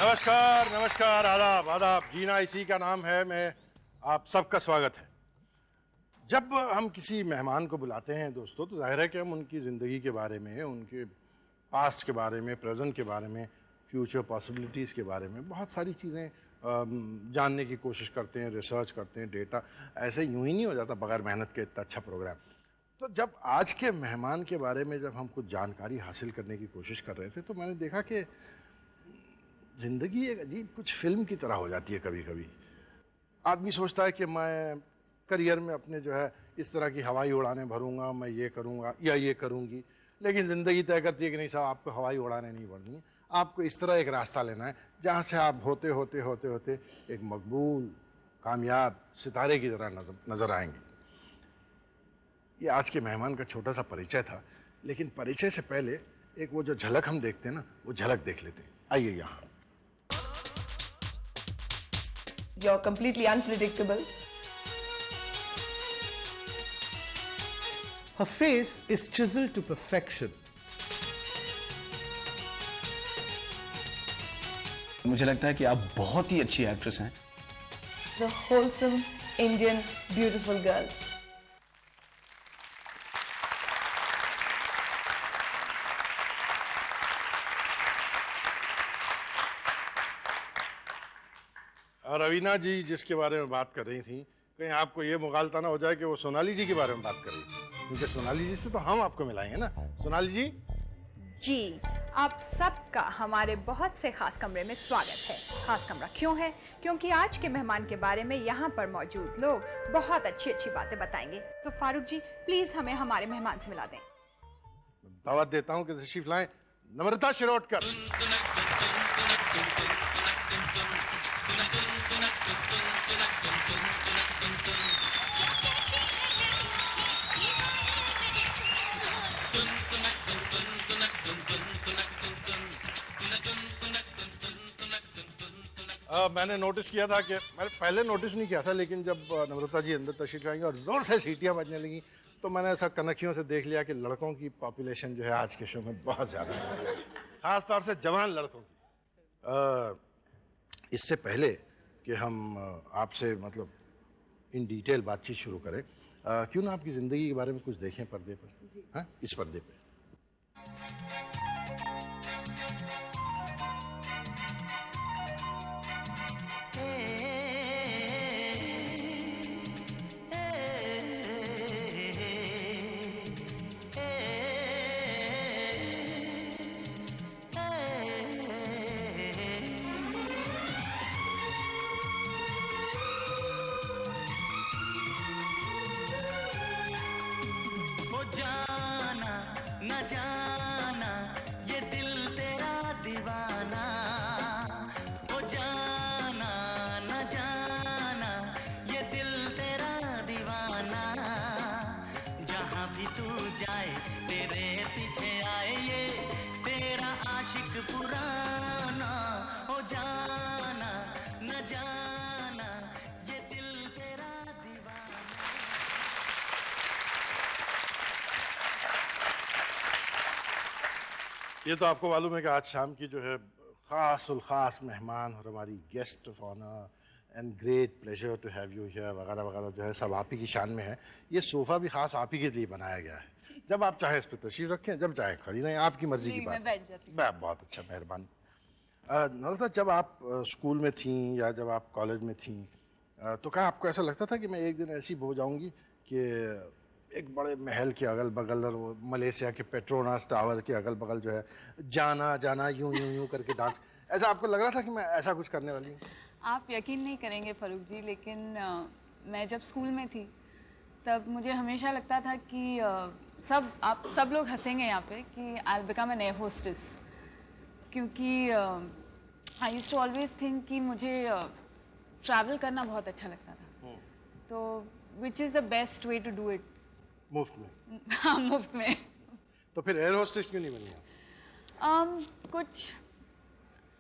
नमस्कार नमस्कार, आदाब आदाब। जीना इसी का नाम है। मैं आप सबका स्वागत है। जब हम किसी मेहमान को बुलाते हैं दोस्तों, तो जाहिर है कि हम उनकी ज़िंदगी के बारे में, उनके पास्ट के बारे में, प्रेजेंट के बारे में, फ्यूचर पॉसिबिलिटीज़ के बारे में बहुत सारी चीज़ें जानने की कोशिश करते हैं, रिसर्च करते हैं। डेटा ऐसे यूं ही नहीं हो जाता बगैर मेहनत के इतना अच्छा प्रोग्राम। तो जब आज के मेहमान के बारे में जब हम कुछ जानकारी हासिल करने की कोशिश कर रहे थे, तो मैंने देखा कि ज़िंदगी एक अजीब कुछ फिल्म की तरह हो जाती है। कभी कभी आदमी सोचता है कि मैं करियर में अपने जो है इस तरह की हवाई उड़ानें भरूंगा, मैं ये करूंगा या ये करूंगी, लेकिन ज़िंदगी तय करती है कि नहीं साहब, आपको हवाई उड़ानें नहीं भरनी है। आपको इस तरह एक रास्ता लेना है जहाँ से आप होते होते होते होते एक मकबूल कामयाब सितारे की तरह नज़र आएंगे। ये आज के मेहमान का छोटा सा परिचय था, लेकिन परिचय से पहले एक वो जो झलक हम देखते हैं ना, वो झलक देख लेते हैं। आइए यहाँ। You're completely unpredictable. Her face is chiseled to perfection. मुझे लगता है कि आप बहुत ही अच्छी एक्ट्रेस हैं। The wholesome Indian beautiful girl. Raveena जी जिसके बारे में बात कर रही थी, कहीं आपको ये मुगालता ना हो जाए कि वो सोनाली जी के बारे में बात कर रही थी, क्योंकि सोनाली जी से तो हम आपको मिलाएंगे ना। सोनाली जी जी, आप सबका हमारे बहुत से खास कमरे में स्वागत है। खास कमरा क्यों है? क्योंकि आज के मेहमान के बारे में यहाँ पर मौजूद लोग बहुत अच्छी अच्छी बातें बताएंगे। तो फारूक जी प्लीज हमें हमारे मेहमान से मिला दें। दावत देता हूँ कि तशरीफ लाएं नम्रता शिरोडकर। मैंने नोटिस किया था कि मैंने पहले नोटिस नहीं किया था, लेकिन जब नम्रता जी अंदर तशरीफ आएंगे और ज़ोर से सीटियां बजने लगी, तो मैंने ऐसा कनखियों से देख लिया कि लड़कों की पॉपुलेशन जो है आज के शो में बहुत ज़्यादा है, ख़ास तौर से जवान लड़कों की। इससे पहले कि हम आपसे मतलब इन डिटेल बातचीत शुरू करें, क्यों ना आपकी ज़िंदगी के बारे में कुछ देखें पर्दे पर। हाँ, इस पर्दे पर न जाना ये दिल तेरा दीवाना, ओ जाना न जाना ये दिल तेरा दीवाना, जहाँ भी तू जाए तेरे पीछे आए ये तेरा आशिक पुराना, ओ जाना न जाना ये दिल तेरा दीवाना। ये तो आपको मालूम है कि आज शाम की जो है ख़ास उल ख़ास मेहमान और हमारी guest of honour and great pleasure to have you here वगैरह वगैरह जो है सब आप ही की शान में है। ये सोफ़ा भी ख़ास आप ही के लिए बनाया गया है। जब आप चाहें इस पर तशरीफ़ रखें, जब चाहें खड़ी रहें, आपकी मर्ज़ी की बात है। बहुत अच्छा, मेहरबानी। नम्रता, जब आप स्कूल में थीं या जब आप कॉलेज में थीं, तो क्या आपको ऐसा लगता था कि मैं एक दिन ऐसी हो जाऊँगी कि एक बड़े महल के अगल बगल और वो मलेशिया के पेट्रोनास टावर के अगल बगल जो है जाना जाना यूं यूं यूं करके डांस, ऐसा आपको लग रहा था कि मैं ऐसा कुछ करने वाली हूँ? आप यकीन नहीं करेंगे फारूक जी, लेकिन मैं जब स्कूल में थी तब मुझे हमेशा लगता था कि आप सब लोग हंसेंगे यहाँ पे कि I will become an air hostess, क्योंकि I used to always think कि मुझे ट्रैवल करना बहुत अच्छा लगता था। तो which is the best way to do it? मुफ्त में। हाँ, मुफ्त में। तो फिर एयर होस्टेस क्यों नहीं बनी? कुछ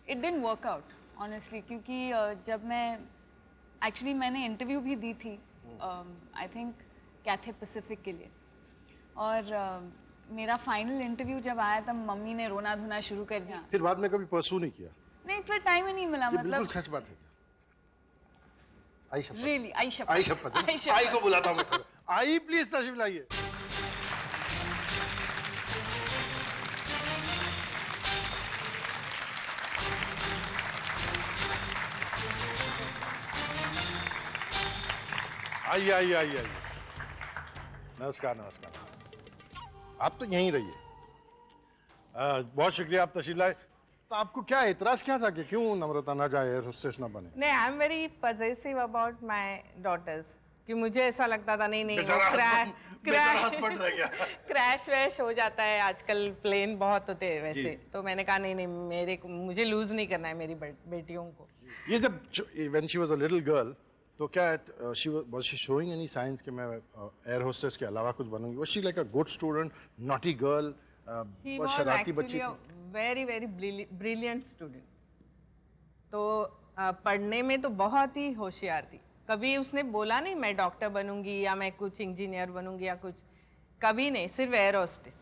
it didn't work out honestly, क्योंकि जब मैंने इंटरव्यू भी दी थी आई थिंक कैथे पैसिफिक के लिए, और मेरा फाइनल इंटरव्यू जब आया तब मम्मी ने रोना धोना शुरू कर दिया। फिर बाद में कभी परसू नहीं किया? नहीं फिर टाइम ही नहीं मिला ये बिल्कुल मतलब सच बात है। आई शपथ। रियली आई शपथ आई शपथ है ना? आई को बुलाता हूँ मैं थोड़ा। आई प्लीज तशरीफ लाइए। आइए आइए आइए आइए। नमस्कार नमस्कार। आप तो यहीं रहिए। बहुत शुक्रिया आप तशरीफ लाए। तो आपको क्या एतराज क्या था कि क्यों नम्रता ना जाए, एयर होस्टेस ना बने? नहीं, I am very possessive about my daughters कि मुझे ऐसा लगता था नहीं बेचारा husband रह गया। क्रैश वैश हो जाता है आजकल, प्लेन बहुत होते हैं वैसे, तो मैंने कहा नहीं मुझे लूज नहीं करना है मेरी बेटियों को। ये जब when she was a little girl तो क्या was she showing any science कि मैं एयर होस्टेस के अलावा कुछ बनूंगी? Was she like a good student, naughty girl, बहुत शरारती बच्ची थी? Very very brilliant student. तो पढ़ने में तो बहुत ही होशियार थी। कभी उसने बोला नहीं मैं डॉक्टर बनूंगी या मैं कुछ इंजीनियर बनूंगी या कुछ, कभी नहीं, सिर्फ एयर होस्टेस।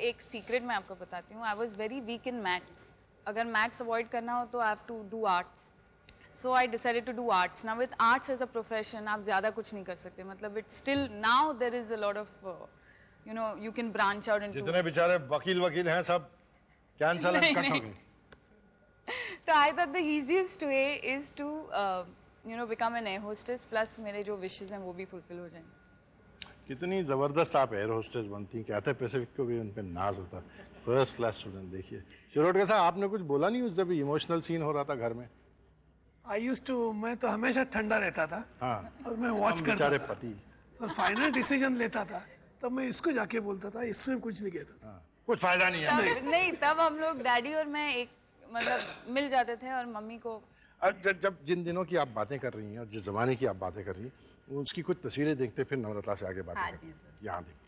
एक सीक्रेट मैं आपको बताती हूँ। I was very weak in maths. अगर मैथ्स अवॉइड करना हो तो I have to do arts, so I decided to do arts. Now with arts as a profession आप ज़्यादा कुछ नहीं कर सकते, मतलब it's still now there is a lot of you know you can branch out into जितने बेचारे वकील हैं सब कैंसल एंड कट हो गए। तो I thought the easiest way is to become an air hostess, plus मेरे जो wishes हैं वो भी fulfill हो जाएंगे। कितनी जबरदस्त आप एयर होस्टेस बनती, कहते हैं पैसिफिक को भी उन पे नाज होता। First class student. देखिए शिरोडकर साहब, आपने कुछ बोला नहीं उस जब इमोशनल सीन हो रहा था घर में? मैं तो हमेशा ठंडा रहता था। हाँ, और मैं वॉच करता बेचारे था पति और फाइनल डिसीजन लेता था, तब मैं इसको जाके बोलता था, इसमें कुछ नहीं कहता था। कुछ फायदा नहीं है। नहीं तब हम लोग डैडी और मैं एक मतलब मिल जाते थे और मम्मी को। जब जिन दिनों की आप बातें कर रही हैं और जिस जमाने की आप बातें कर रही हैं उसकी कुछ तस्वीरें देखते फिर नम्रता से आगे बातें करते हैं। यहाँ देखिए।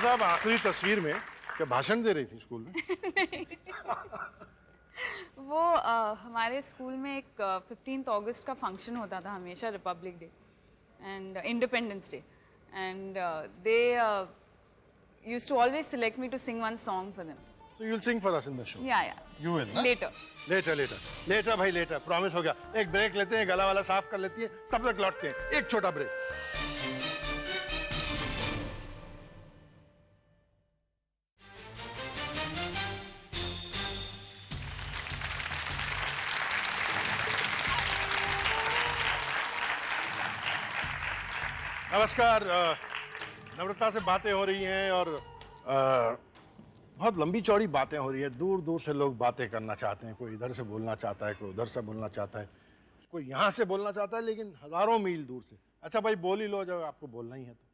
साहब आखिरी तस्वीर में क्या भाषण दे रही थी स्कूल में? वो हमारे स्कूल में एक 15th अगस्त का फंक्शन होता था हमेशा, Republic Day and Independence Day, and they used to always select me to sing one song for them. So you'll sing for us in the show. Yeah. You will. Later भाई later. Promise हो गया। एक break लेते हैं, गला वाला साफ कर लेती है, तब तक लौटते हैं। एक छोटा ब्रेक। नमस्कार। नम्रता से बातें हो रही हैं और बहुत लंबी चौड़ी बातें हो रही है। दूर दूर से लोग बातें करना चाहते हैं, कोई इधर से बोलना चाहता है, कोई उधर से बोलना चाहता है, कोई यहाँ से बोलना चाहता है, लेकिन हजारों मील दूर से। अच्छा भाई बोल ही लो जब आपको बोलना ही है तो।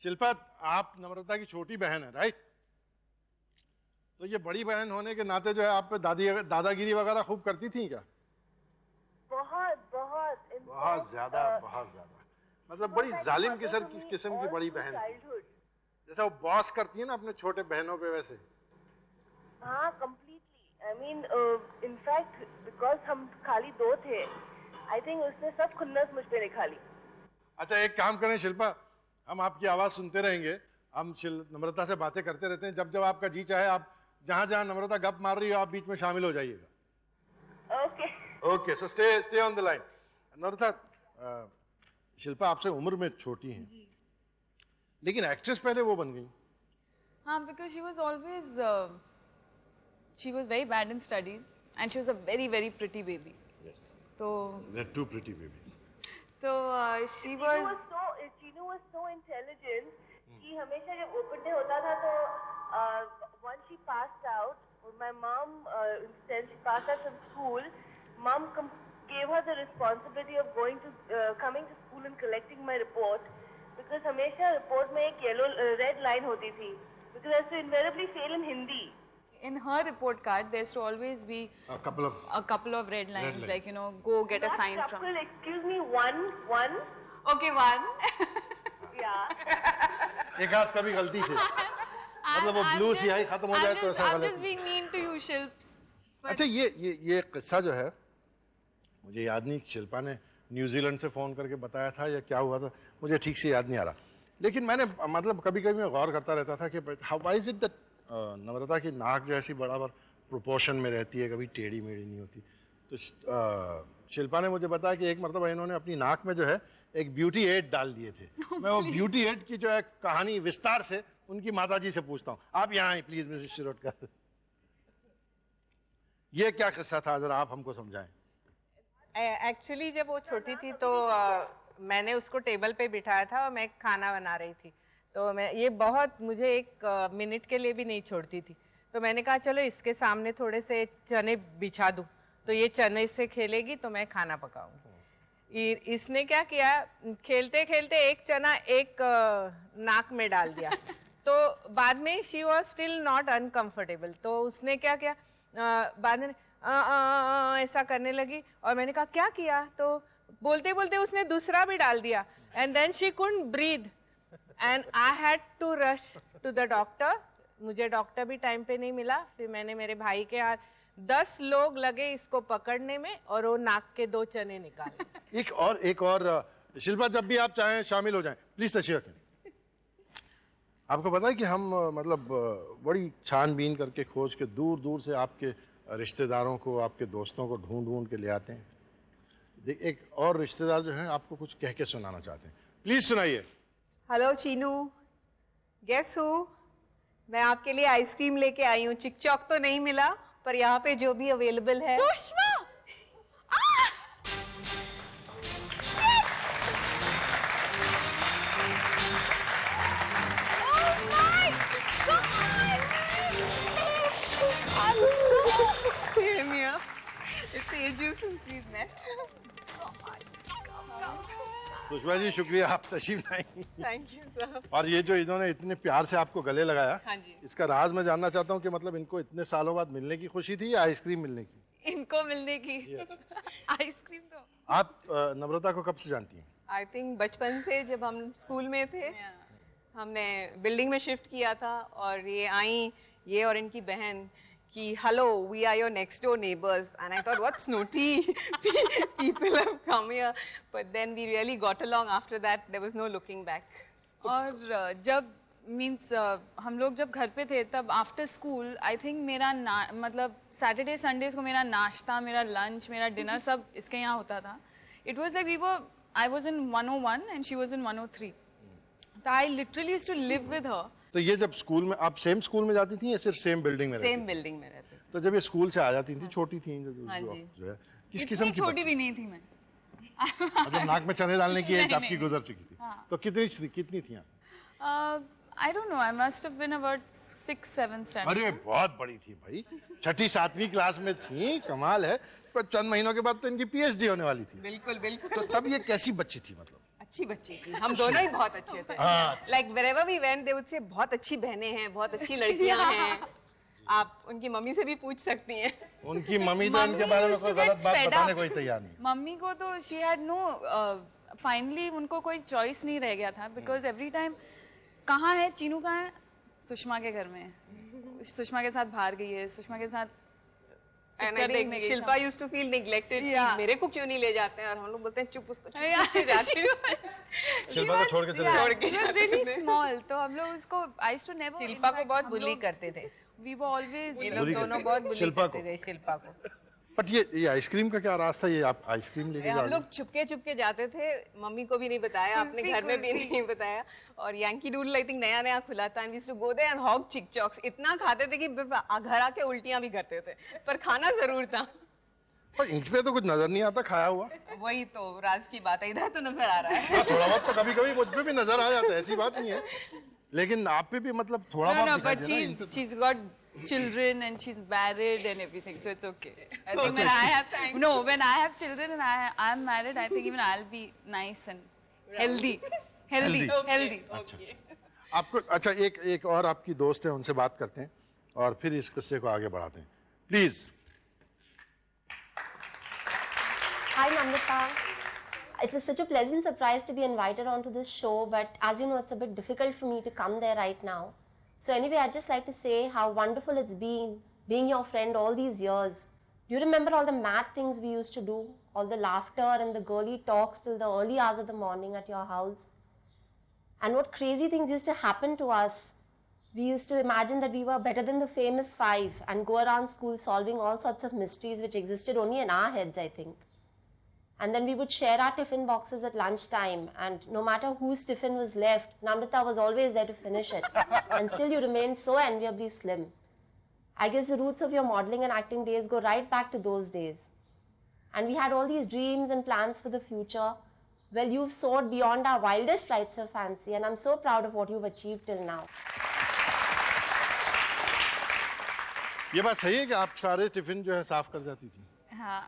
शिल्पा, आप नम्रता की छोटी बहन है, राइट? तो ये बड़ी बहन होने के नाते जो है आप पे दादागिरी वगैरह खूब करती थी क्या? बहुत ज्यादा। मतलब बड़ी जालिम किस्म की बड़ी बहन थी, जैसा वो बॉस करती है ना अपने छोटे बहनों पे, वैसे। हाँ, completely. I mean, in fact, because हम खाली दो थे, I think उसने सब खुन्नस मुझ पे निकाली। अच्छा एक काम करें शिल्पा, हम आपकी आवाज सुनते रहेंगे, हम नम्रता से बातें करते रहते हैं। जब जब आपका जी चाहे आप जहां जहां नम्रता गप मार रही हो आप बीच में शामिल हो जाइएगा। Okay, so stay on the line. Namrata, Shilpa आपसे उम्र में छोटी हैं, लेकिन एक्ट्रेस पहले वो बन गई। हाँ, because she was always she was very bad in studies and she was a very very pretty baby. Yes. So they're two pretty babies. So she was Chinu was so intelligent कि हमेशा जब open day होता था तो once she passed out, my mom since she passed out from school, mom gave her the responsibility of coming to school and collecting my report, because हमेशा report में एक red line होती थी, because I used to invariably fail in Hindi. In her report card, there used to always be a couple of red lines, like, you know, go get a sign from. Excuse me, one. Okay, one. Yeah. एक हाथ कभी गलती से मतलब वो blue सियाही खत्म हो जाए तो ऐसा गलत। I'm just being mean to you, Shilp. अच्छा ये किस्सा जो है मुझे याद नहीं, शिल्पा ने न्यूजीलैंड से फोन करके बताया था या क्या हुआ था, मुझे ठीक से याद नहीं आ रहा, लेकिन मैंने मतलब कभी कभी मैं गौर करता रहता था कि हाउ इज इट दैट नम्रता की नाक जो ऐसी बराबर प्रोपोर्शन में रहती है, कभी टेढ़ी मेढ़ी नहीं होती। तो शिल्पा ने मुझे बताया कि एक मरतबा इन्होंने अपनी नाक में जो है एक ब्यूटी एड डाल दिए थे। मैं वो ब्यूटी एड की जो है कहानी विस्तार से उनकी माताजी से पूछता हूँ। आप यहाँ आए प्लीज मिसेस शिरोडकर, ये क्या किस्सा था, जरा आप हमको समझाएं। एक्चुअली जब वो छोटी थी तो मैंने उसको टेबल पे बिठाया था और मैं खाना बना रही थी, तो मैं ये बहुत मुझे एक मिनट के लिए भी नहीं छोड़ती थी, तो मैंने कहा चलो इसके सामने थोड़े से चने बिछा दूं तो ये चने से खेलेगी तो मैं खाना पकाऊंगी। इसने क्या किया, खेलते खेलते एक चना एक नाक में डाल दिया तो बाद में she was still not uncomfortable, तो उसने क्या किया, बाद में ऐसा करने लगी और मैंने कहा क्या किया, तो बोलते बोलते उसने दूसरा भी डाल दिया and then she couldn't breathe and I had to rush to the doctor. मुझे डॉक्टर भी टाइम पे नहीं मिला, फिर मैंने मेरे भाई के हाथ 10 लोग लगे इसको पकड़ने में और वो नाक के 2 चने निकाले। एक और शिल्पा, जब भी आप चाहें शामिल हो जाएं प्लीज तशरीफ रखें। आपको पता है कि हम मतलब बड़ी छानबीन करके खोज के दूर दूर से आपके रिश्तेदारों को, आपके दोस्तों को ढूंढ के ले आते हैं। एक और रिश्तेदार जो हैं आपको कुछ कह के सुनाना चाहते हैं, प्लीज सुनाइए। हेलो चीनू, गेस हू, मैं आपके लिए आइसक्रीम लेके आई हूँ। चिक चौक तो नहीं मिला पर यहाँ पे जो भी अवेलेबल है। सुषमा! सुषमा जी शुक्रिया, आप तशरीफ लाई। Thank you sir. और ये जो इन्होंने इतने प्यार से आपको गले लगाया, हाँ जी। इसका राज मैं जानना चाहता हूँ कि मतलब इनको इतने सालों बाद मिलने की खुशी थी या आइसक्रीम मिलने की? इनको मिलने की। आइसक्रीम तो। आप नम्रता को कब से जानती हैं? आई थिंक बचपन से, जब हम स्कूल में थे हमने बिल्डिंग में शिफ्ट किया था और ये आई, ये और इनकी बहन कि hello, we are your next door neighbors, and I thought what snooty people have come here, but then we really got along. After that there was no looking back. और जब मीन्स हम लोग जब घर पे थे तब आफ्टर स्कूल आई थिंक मेरा मतलब सैटरडे संडेज को मेरा नाश्ता, मेरा लंच, मेरा डिनर सब इसके यहाँ होता था। It was like I was in 101 and she was in 103, तो I literally used to live with her. तो ये जब स्कूल में, आप सेम स्कूल में जाती थी या सिर्फ सेम बिल्डिंग में? सेम बिल्डिंग में रहते थे। तो जब ये स्कूल से आ जाती थी, छोटी थी जो है, किस किस्म की? छोटी भी नहीं थी मैं। मतलब नाक में चने डालने की एज आपकी गुजर चुकी थी। तो कितनी थी आप? I don't know, I must have been about 6-7 standard. अरे बहुत बड़ी थी भाई, 6ठी-7वीं क्लास में थी, कमाल है। पर चंद महीनों के बाद तो इनकी PhD होने वाली थी। बिल्कुल बिल्कुल। तो तब ये कैसी बच्ची थी? मतलब अच्छी बच्ची थी, हम दोनों ही बहुत अच्छे थे। Like wherever we went, they would say बहुत अच्छी बहनें हैं, बहुत अच्छी लड़कियां हैं। आप उनकी मम्मी से भी पूछ सकती हैं। उनकी मम्मी तो इनके बारे में कोई गलत बात बताने को ही तैयार नहीं। मम्मी को तो she had no, फाइनली उनको कोई चॉइस नहीं रह गया था, बिकॉज एवरी टाइम कहाँ है चीनू, कहाँ है, सुषमा के घर में, सुषमा के साथ बाहर गई है, सुषमा के साथ पिक्चर देखने गई। Shilpa used to feel neglected, मेरे को क्यों नहीं ले जाते हैं, और हम लोग बोलते हैं चुप, उसको ले जाते हैं। शिल्पा को छोड़ के चले जाओ। She was really small, तो हम लोग उसको I used to never। Shilpa को बहुत बुली करते थे। We were always। ये लोग दोनों बहुत बुली करते थे शिल्पा को। बट ये आइसक्रीम का क्या रास्ता, ये आप आइसक्रीम लेके हम लोग चुपके जाते थे, मम्मी को भी नहीं बताया, अपने घर में भी नहीं बताया, और यांकी डूडल आई थिंक नया खुला था, and we used to go there and hog chick chocks. इतना खाते थे कि घर आके उल्टियां भी करते थे, पर खाना जरूर था। पर इंच पे तो कुछ नजर नहीं आता खाया हुआ। वही तो राज की बात है, इधर तो नजर आ रहा है। थोड़ा बहुत तो कभी-कभी मुझ पे भी नजर आ जाता है, ऐसी बात नहीं है, लेकिन आप पे भी मतलब थोड़ा बहुत। But she's got children and she's married and everything, so it's okay. I think when I have children and I'm married, I think even I'll be nice and healthy. Healthy. अच्छा। आपको अच्छा एक और आपकी दोस्त है, उनसे बात करते हैं और फिर इस किस्से को आगे बढ़ाते हैं। Please. Hi Namrata. It was such a pleasant surprise to be invited onto this show, but as you know, it's a bit difficult for me to come there right now. So anyway, I'd just like to say how wonderful it's been being your friend all these years. Do you remember all the mad things we used to do? All the laughter and the girly talks till the early hours of the morning at your house? And what crazy things used to happen to us. We used to imagine that we were better than the famous five and go around school solving all sorts of mysteries which existed only in our heads, I think. And then we would share our tiffin boxes at lunchtime, and no matter whose tiffin was left, Namrata was always there to finish it. And still you remained so enviably slim. I guess the roots of your modeling and acting days go right back to those days. And we had all these dreams and plans for the future. Well, you've soared beyond our wildest flights of fancy, and I'm so proud of what you've achieved till now. ये बात सही है कि आप सारे tiffin जो है साफ कर जाती थी? हाँ,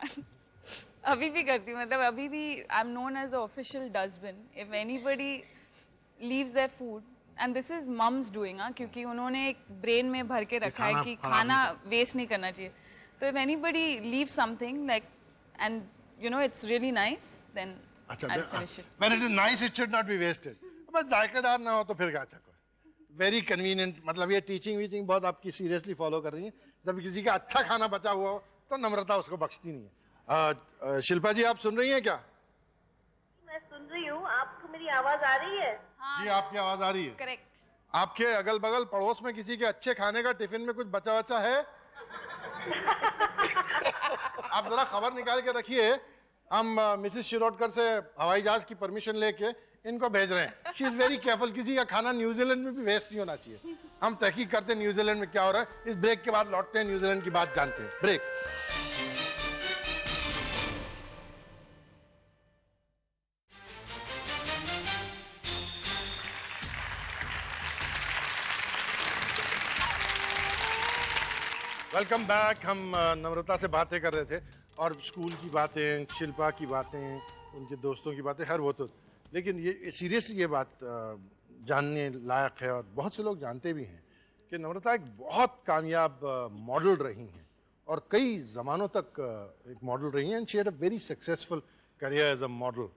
अभी भी करती हूँ, मतलब अभी भी I'm known as the official dustbin. If anybody leaves their food, and this is mom's doing, हाँ, क्योंकि उन्होंने एक brain में भर के रखा है कि खाना waste नहीं करना चाहिए. तो if anybody leaves something like, and you know it's really nice, then I'll finish it. When it is nice, it should not be wasted. बस जायकेदार ना हो तो फिर क्या चक्कर? Very convenient, मतलब ये टीचिंग वीचिंग बहुत आपकी सीरियसली फॉलो कर रही हैं। जब किसी का अच्छा खाना बचा हुआ हो तो नम्रता उसको बख्शती नहीं है। शिल्पा जी, आप सुन रही हैं क्या? मैं सुन रही हूँ, आपको मेरी आवाज आ रही है? जी, आपकी आवाज आ रही है। करेक्ट। आपके अगल बगल पड़ोस में किसी के अच्छे खाने का टिफिन में कुछ बचा बचा है? आप जरा खबर निकाल के रखिए, हम मिसेस शिरोडकर से हवाई जहाज की परमिशन लेके इनको भेज रहे हैं। शी इज वेरी केयरफुल, किसी का खाना न्यूजीलैंड में भी वेस्ट नहीं होना चाहिए। हम तहकीक करते हैं न्यूजीलैंड में क्या हो रहा है। इस ब्रेक के बाद लौटते हैं, न्यूजीलैंड की बात जानते हैं। ब्रेक। Welcome back. हम नम्रता से बातें कर रहे थे और स्कूल की बातें, शिल्पा की बातें, उनके दोस्तों की बातें, हर वो तो, लेकिन ये सीरियसली ये बात जानने लायक है और बहुत से लोग जानते भी हैं कि नम्रता एक बहुत कामयाब मॉडल रही हैं और कई ज़मानों तक एक मॉडल रही हैं। And she had a very successful career as a model.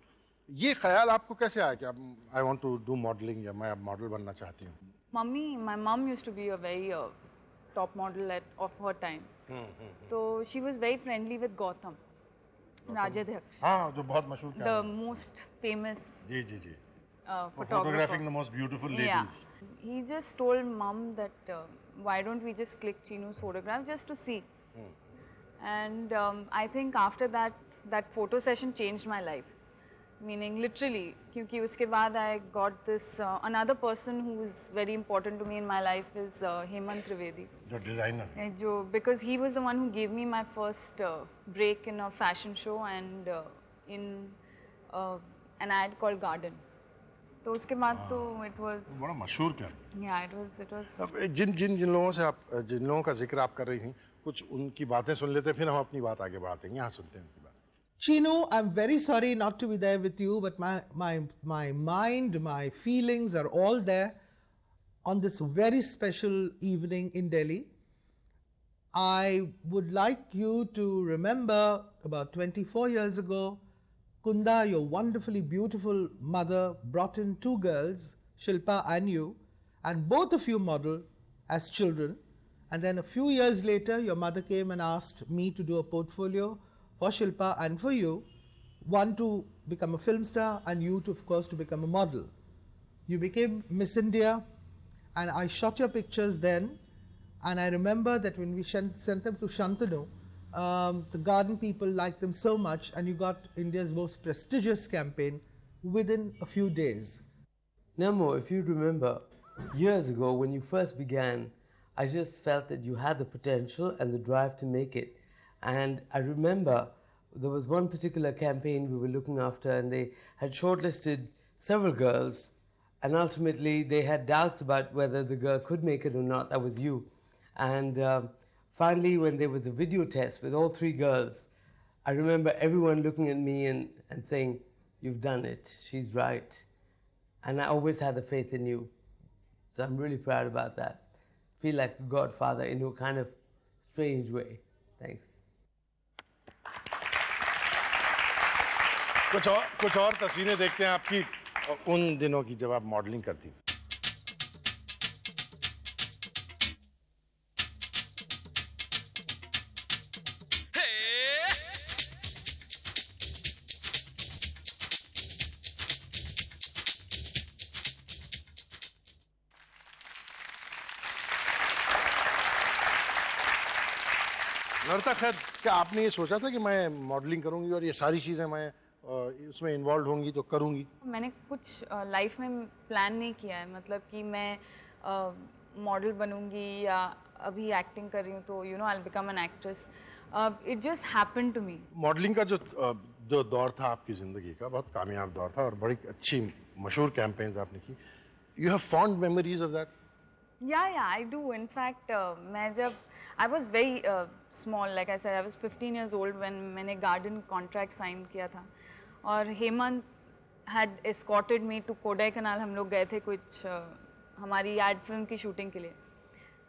ये ख्याल आपको कैसे आया कि I want to do modelling या मैं अब मॉडल बनना चाहती हूँ? मम्मी, my mum used to be a very top model of her time. So she was very friendly with Gautam Rajadhyaksh. हाँ, जो बहुत मशहूर the most famous ji photographer. Photographing the most beautiful ladies. Yeah. He just told mom that why don't we just click Chinu's photograph just to see. And I think after that photo session changed my life. Meaning literally, क्योंकि उसके बाद I got this another person who is very important to me in my life is Hemant Trivedi. जो designer. जो because he was the one who gave me my first break in a fashion show and in an ad called Garden. तो उसके बाद तो it was बड़ा मशहूर क्या? Yeah, it was. अब जिन लोगों से आप जिन लोगों का जिक्र आप कर रही थी, कुछ उनकी बातें सुन लेते हैं, फिर हम अपनी बात आगे बढ़ाते हैं। यहाँ सुनते हैं उनकी बात। Chinu, I'm very sorry not to be there with you, but my mind, my feelings are all there on this very special evening in Delhi. I would like you to remember about 24 years ago, Kunda, your wonderfully beautiful mother, brought in two girls, Shilpa and you, and both of you modeled as children. And then a few years later, your mother came and asked me to do a portfolio for Shilpa and for you, one to become a film star and you to, of course, to become a model. You became Miss India and I shot your pictures then, and I remember that when we sent them to Shantanu, the Garden people liked them so much and you got India's most prestigious campaign within a few days. Namo, if you remember, years ago when you first began, I just felt that you had the potential and the drive to make it. And I remember there was one particular campaign we were looking after and they had shortlisted several girls and ultimately they had doubts about whether the girl could make it or not. That was you. And finally, when there was a video test with all 3 girls, I remember everyone looking at me and saying, "You've done it, she's right." And I always had the faith in you. So I'm really proud about that. Feel like a godfather in a kind of strange way. Thanks. कुछ और तस्वीरें देखते हैं आपकी उन दिनों की जब आप मॉडलिंग करती थी। नम्रता, खैर क्या आपने ये सोचा था कि मैं मॉडलिंग करूंगी और ये सारी चीज़ें मैं उसमें इन्वॉल्व होंगी तो करूंगी? मैंने कुछ लाइफ में प्लान नहीं किया है, मतलब कि मैं मॉडल बनूंगी या अभी एक्टिंग कर रही हूँ तो you know I will become an actress. It just happened to me. Modelling का जो दौर था आपकी ज़िंदगी का बहुत कामयाब दौर था और बड़ी अच्छी मशहूर कैंपेन्स आपने की. You have fond memories of that? Yeah I do. In fact मैं जब I was very small, like I said, I was 15 years old when मैंने गार्डन कॉन्ट्रैक्ट साइन किया था और Hemant had escorted me to Kodaikanal. हम लोग गए थे कुछ हमारी एड फिल्म की शूटिंग के लिए.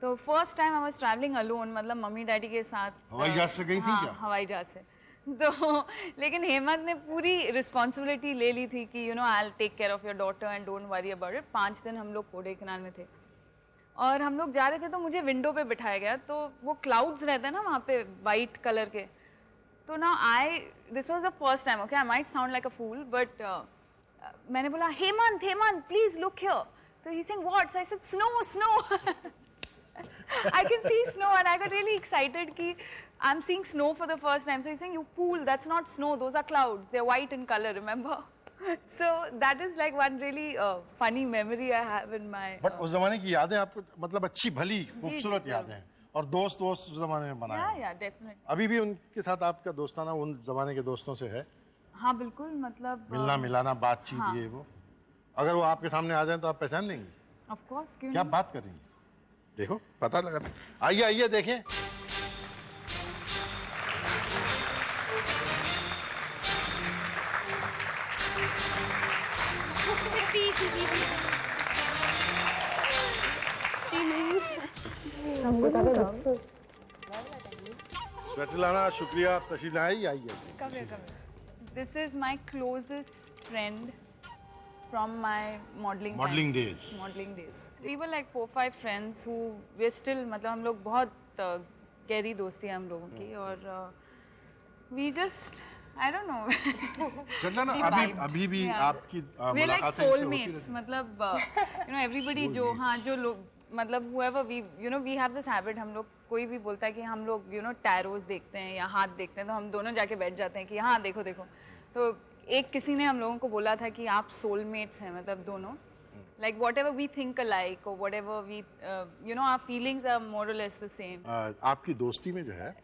तो first time I was travelling alone, मतलब मम्मी डैडी के साथ. हवाई जहाज से गई थी क्या? हवाई जहाज से. तो लेकिन हेमंत ने पूरी रिस्पॉन्सिबिलिटी ले ली थी कि you know I will take care of your daughter and don't worry about it. 5 दिन हम लोग कोडाई कनाल में थे और हम लोग जा रहे थे तो मुझे विंडो पे बिठाया गया. तो वो क्लाउड्स रहते हैं ना वहाँ पे वाइट कलर के. तो ना this was the first time. Okay, I might sound like a fool but मैंने बोला हेमंत प्लीज लुक हियर. तो he saying what? So I said snow. I can see snow and I got really excited कि I'm seeing snow for the first time. So he's saying, you fool, that's not snow, those are clouds. They're white in color, remember? So that is like one really funny memory I have in my... But उस ज़माने की यादें आपको मतलब अच्छी भली खूबसूरत यादें हैं और दोस्त उस ज़माने में बनाए. Yeah, definitely. अभी भी उनके साथ आपका दोस्ताना उन ज़माने के दोस्तों से है? हाँ बिल्कुल, मतलब मिलना मिलाना बातचीत. हाँ. ये वो अगर वो आपके सामने आ जाए तो आप पहचान लेंगी? Of course, क्यों क्या नहीं? बात करेंगी? देखो पता लगा. आइए देखें. स्वेटलाना, शुक्रिया तशरीफ लाई. आइए. This is my closest friend from my modeling days. Modeling days. We were like 4-5 friends who we're still, मतलब हम लोग बहुत गहरी दोस्ती है हम लोगों की और we just I don't know. चलना ना अभी भी आपकी we're like soulmates. मतलब you know everybody जो हाँ जो लोग मतलब whoever we have this habit. हम लोग कोई भी बोलता है कि हम लोग टैरोस देखते हैं या हाथ देखते हैं तो हम दोनों जाके बैठ जाते हैं कि हाँ देखो. तो एक किसी ने हम लोगों को बोला था कि आप सोलमेट्स हैं, मतलब दोनों. Like whatever we think alike or whatever we, our feelings are more or less the same. आपकी दोस्ती में जो है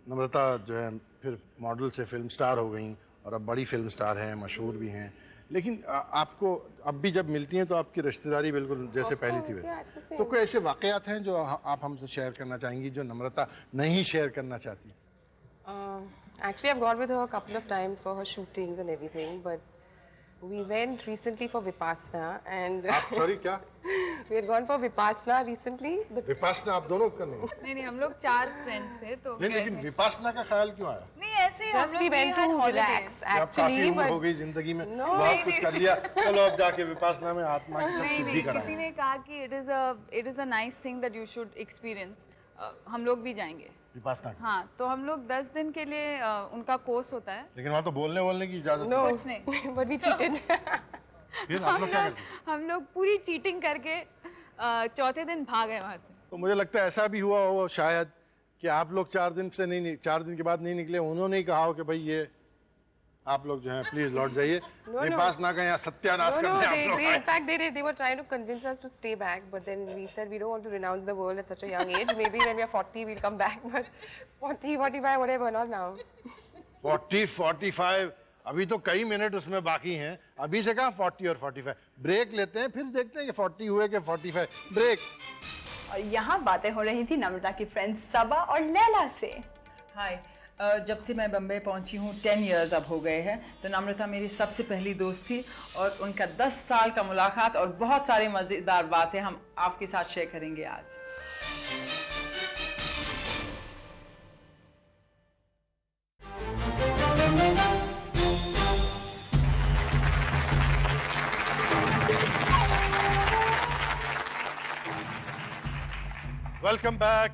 नम्रता जो है फिर मॉडल से फिल्म स्टार हो गई और अब बड़ी फिल्म स्टार हैं, मशहूर भी हैं. लेकिन आपको अब भी जब मिलती हैं तो आपकी रिश्तेदारी बिल्कुल जैसे पहली थी वैसे. तो कोई ऐसे वाकयात हैं जो आप हमसे शेयर करना चाहेंगी जो नम्रता नहीं शेयर करना चाहती? Actually, I've gone with her a couple of times for her shootings and everything, but we went recently for Vipassana and... Sorry, क्या? We had gone for Vipassana recently. Vipassana आप दोनों करने? नहीं हम लोग 4 फ्रेंड्स थे तो. लेकिन Vipassana का ख्याल क्यों आया? नहीं ऐसे ही हम लोग went to relax actually. काफी उम्र हो गई जिंदगी में, बहुत कुछ कर लिया, चलो अब जाके Vipassana में आत्मा की सब शुद्धि कराएं. किसी ने कहा कि it is a nice thing that you should experience. हम लोग भी जाएंगे विपासना. हाँ तो हम लोग 10 दिन के लिए उनका कोर्स होता है. लेकिन वहाँ तो बोलने की इजाजत नहीं. कुछ नहीं. But we cheated. फिर आप लोग क्या करते? हम लोग पूरी चीटिंग करके 4थे दिन भाग गए वहाँ से. तो मुझे लगता है ऐसा भी हुआ हो शायद कि आप लोग 4 दिन के बाद नहीं निकले, उन्होंने ही कहा हो कि भाई ये आप लोग जो हैं प्लीज लौट जाइए. विपासना का यहाँ सत्यानाश करने आप लोग. In fact they were trying to convince us to stay back, but then we said we don't want to renounce the world at such a young age. Maybe when we are 40 we'll come back, but 40, 45, whatever, not now. 40, 45 अभी तो कई minute उसमें बाकी हैं. अभी से कहाँ 40 और 45. ब्रेक लेते हैं फिर देखते हैं कि 40 हुए कि 45. ब्रेक. और यहाँ बातें हो रही थी नम्रता की फ्रेंड्स सबा और लैला से। हाय, जब से मैं बम्बई पहुंची हूँ 10 इयर्स अब हो गए हैं, तो नम्रता मेरी सबसे पहली दोस्त थी और उनका 10 साल का मुलाकात और बहुत सारी मज़ेदार बातें हम आपके साथ शेयर करेंगे आज। Welcome back.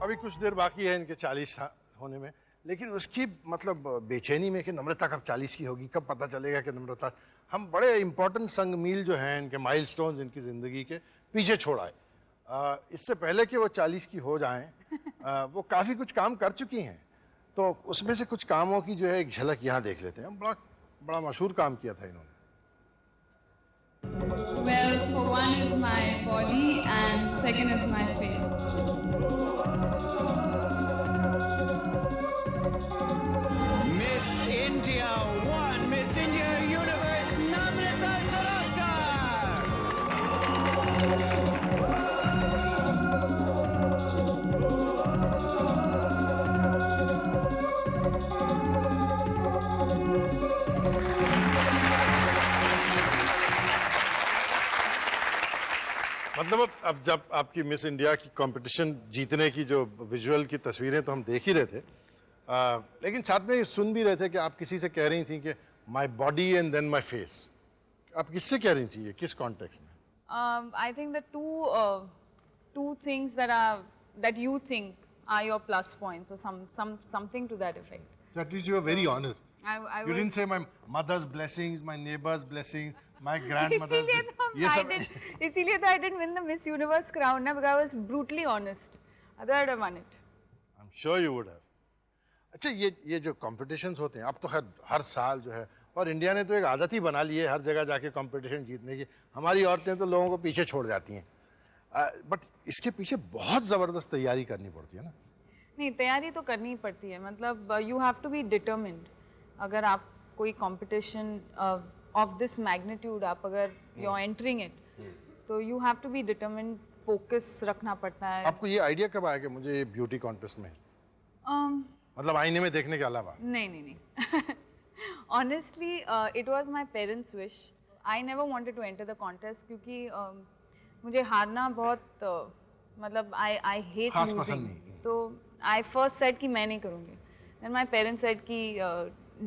अभी कुछ देर बाकी है इनके 40 होने में, लेकिन उसकी मतलब बेचैनी में कि नम्रता कब 40 की होगी, कब पता चलेगा कि नम्रता, हम बड़े इंपॉर्टेंट संग मील जो हैं इनके माइलस्टोन्स इनकी ज़िंदगी के पीछे छोड़ाए। इससे पहले कि वो 40 की हो जाएं, वो काफ़ी कुछ काम कर चुकी हैं, तो उसमें से कुछ कामों की जो है एक झलक यहाँ देख लेते हैं। बड़ा मशहूर काम किया था इन्होंने। Well, for one is my body and second is my face. Miss India 1, Miss India Universe, Namrata Saraskar. मतलब अब जब आपकी मिस इंडिया की कंपटीशन जीतने की जो विजुअल की तस्वीरें तो हम देख ही रहे थे, लेकिन साथ में सुन भी रहे थे कि आप किसी से कह रही थी कि my body and then my face. आप किससे कह रही थी, ये किस कॉन्टेक्स्ट में? I think the two things that you think are your plus points, or something to that effect. So at least you were very honest. I You didn't say my mother's blessings, my neighbor's blessings, my grandmother's blessings. इसीलिए तो I didn't win the Miss Universe crown ना, because I was brutally honest. Otherwise I would have won it. I'm sure you would have. अच्छा, ये जो competitions होते हैं अब तो हर साल जो है, और इंडिया ने तो एक आदत ही बना ली है हर जगह जाके कंपटीशन जीतने की। हमारी औरतें तो लोगों को पीछे छोड़ जाती हैं, बट इसके पीछे बहुत ज़बरदस्त तैयारी करनी पड़ती है ना? नहीं, तैयारी तो करनी ही पड़ती है, मतलब you have to be determined. अगर आप कोई कंपटीशन ऑफ दिस मैग्नीट्यूड आप अगर यू आर एंटरिंग इट, तो you have to be determined, focus रखना पड़ता है। आपको ये आइडिया कब आया कि मुझे ये ब्यूटी कॉन्टेस्ट में मतलब आईने में देखने के अलावा? नहीं honestly it was my parents' wish. I never wanted to enter the contest क्योंकि मुझे हारना बहुत मतलब I hate losing. तो I first said कि मैं नहीं करूँगी. Then my parents said कि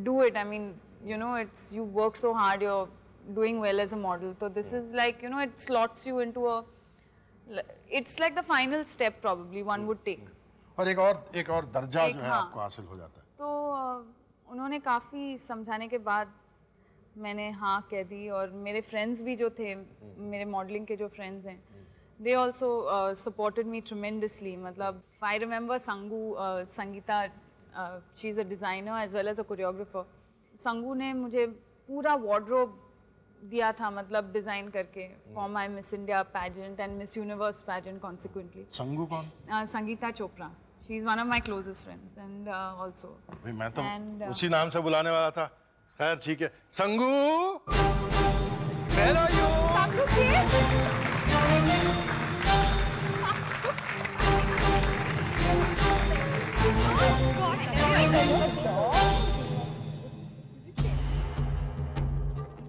do it. I mean, you know, you work so hard, you're doing well as a model. So this is like, you know, it slots you into it's like the final step probably one would take. और एक और दर्जा जो है आपको हासिल हो जाता है। तो उन्होंने काफ़ी समझाने के बाद मैंने हाँ कह दी, और मेरे फ्रेंड्स भी जो थे, मेरे मॉडलिंग के जो फ्रेंड्स हैं, they also supported me tremendously. मतलब I remember Sangeeta, she is a designer as well as a choreographer. Sangu ने मुझे पूरा wardrobe दिया था, मतलब डिजाइन करके for my Miss India pageant and Miss Universe pageant consequently. Sangu कौन? Sangeeta Chopra. She is one of my closest friends and also. मैं तो उसी नाम से बुलाने वाला था। खैर ठीक है, Sangu, where are you? Sangu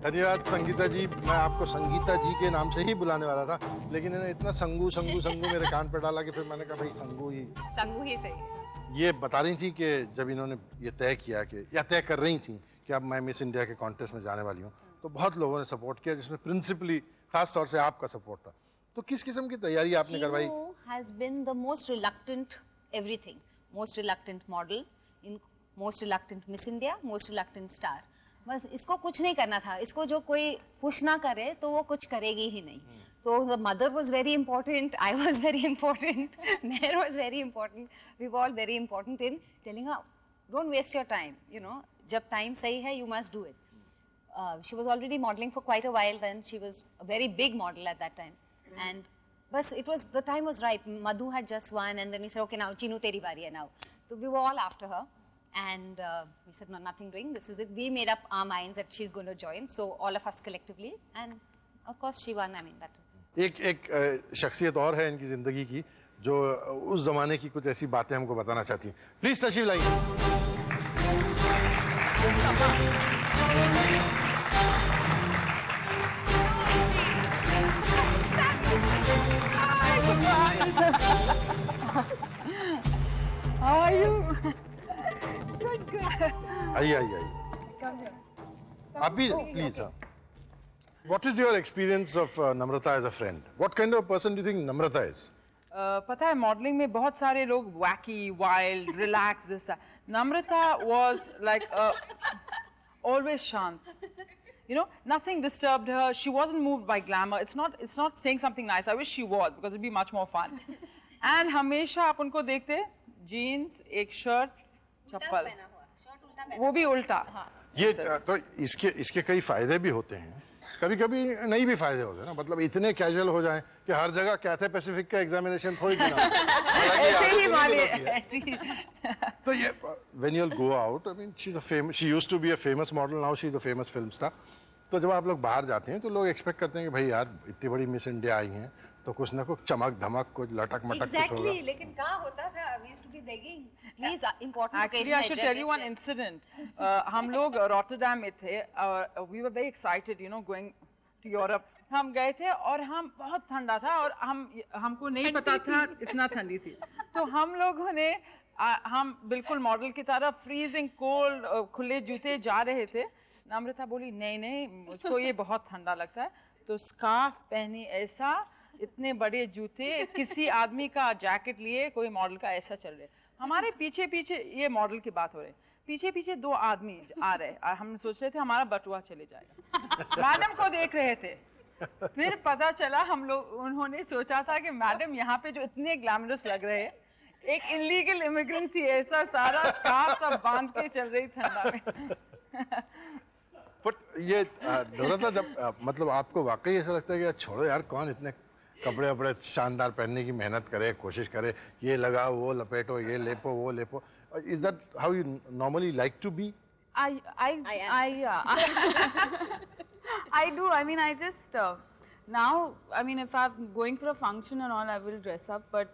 धन्यवाद संगीता जी। मैं आपको संगीता जी के नाम से ही बुलाने वाला था, लेकिन इन्होंने इतना संगू संगू संगू मेरे कान पर डाला कि फिर मैंने कहा भाई संगू ही सही। ये बता रही थी कि जब इन्होंने ये तय किया कि या तय कर रही थी कि अब मैं मिस इंडिया के कॉन्टेस्ट में जाने वाली हूँ, तो बहुत लोगों ने सपोर्ट किया, जिसमें प्रिंसिपली खास तौर से आपका सपोर्ट था। तो किस किस्म की तैयारी आपने करवाई? has been the most reluctant everything, most reluctant model, most reluctant Miss India, most reluctant star. बस इसको कुछ नहीं करना था, इसको जो कोई पुश ना करे तो वो कुछ करेगी ही नहीं। तो the mother was very important, I was very important, Meher was very important, we were all very important in telling her, don't waste your time, you know, जब time सही है, you must do it. She was already modeling for quite a while then, she was a very big model at that time. And बस it was, the time was right, Madhu had just won and then we said, okay now Chinu teri baari hai now. So we were all after her. And we said, no, nothing doing, this is it. We made up our minds that she's going to join, so all of us collectively, and of course she won. I mean, that is एक शख्सियत और है इनकी ज़िंदगी की जो उस ज़माने की कुछ ऐसी बातें हमको बताना चाहती हैं। प्लीज़ तशरीफ लाइए। How are you? आइए आप भी please. What is your experience of Namrata as a friend? What kind of person do you think Namrata is? पता है मॉडलिंग में बहुत सारे लोग wacky, wild, relaxed जैसा. Namrata was like always शांत. You know, nothing disturbed her. She wasn't moved by glamour. It's not saying something nice. I wish she was because it'd be much more fun. And हमेशा आप उनको देखते jeans, एक shirt, चप्पल, वो भी उल्टा. ये तो इसके कई फायदे भी होते हैं, कभी कभी नहीं भी फायदे होते हैं ना, मतलब इतने कैजुअल हो जाएं कि हर जगह कैथे पैसिफिक का एग्जामिनेशन थोड़ी देना ऐसे ही मानिए, ऐसे ही. तो ये when you'll go out, I mean she used to be a famous model, now she's a famous film star. तो जब आप लोग बाहर जाते हैं तो लोग एक्सपेक्ट करते हैं कि भाई यार इतनी बड़ी मिस इंडिया आई हैं तो कुछ ना कुछ चमक धमक, कुछ लटक मटक कुछ होगा. लेकिन कहाँ होता था? We used to be begging. Please, important Actually, occasion. I should tell you one incident. हम लोग रॉटरडैम में थे. We were very excited, you know, going to Europe. हम गए थे और हम बहुत ठंडा था और हमको नहीं पता था इतना ठंडी थी. तो हम लोगों ने हम बिल्कुल मॉडल की तरह फ्रीजिंग कोल्ड खुले जूते जा रहे थे. नम्रता बोली नहीं मुझको ये बहुत ठंडा लगता है. तो स्कार्फ पहनी, ऐसा इतने बड़े जूते, किसी आदमी का जैकेट लिए, कोई मॉडल का ऐसा चल रहे. हमारे पीछे पीछे, ये मॉडल की बात हो रही, पीछे पीछे दो आदमी आ रहे. हम सोच रहे थे हमारा बटुआ चले जाएगा. मैडम को देख रहे थे. फिर पता चला उन्होंने सोचा था कि मैडम यहाँ पे जो इतने ग्लैमरस लग रहे हैं, एक इलीगल इमिग्रेंट थी. ऐसा सारा स्कार्फ सब बांध के चल रही ठंडा में. बट ये नम्रता, जब मतलब आपको वाकई ऐसा लगता है कि छोड़ो यार, कौन इतने कपड़े वपड़े शानदार पहनने की मेहनत करे, कोशिश करे, ये लगाओ, वो लपेटो, ये लेपो, वो लेपो. Is that how you normally like to be? I do. I mean, I just now. I mean, if I'm going for a function and all, I will dress up. But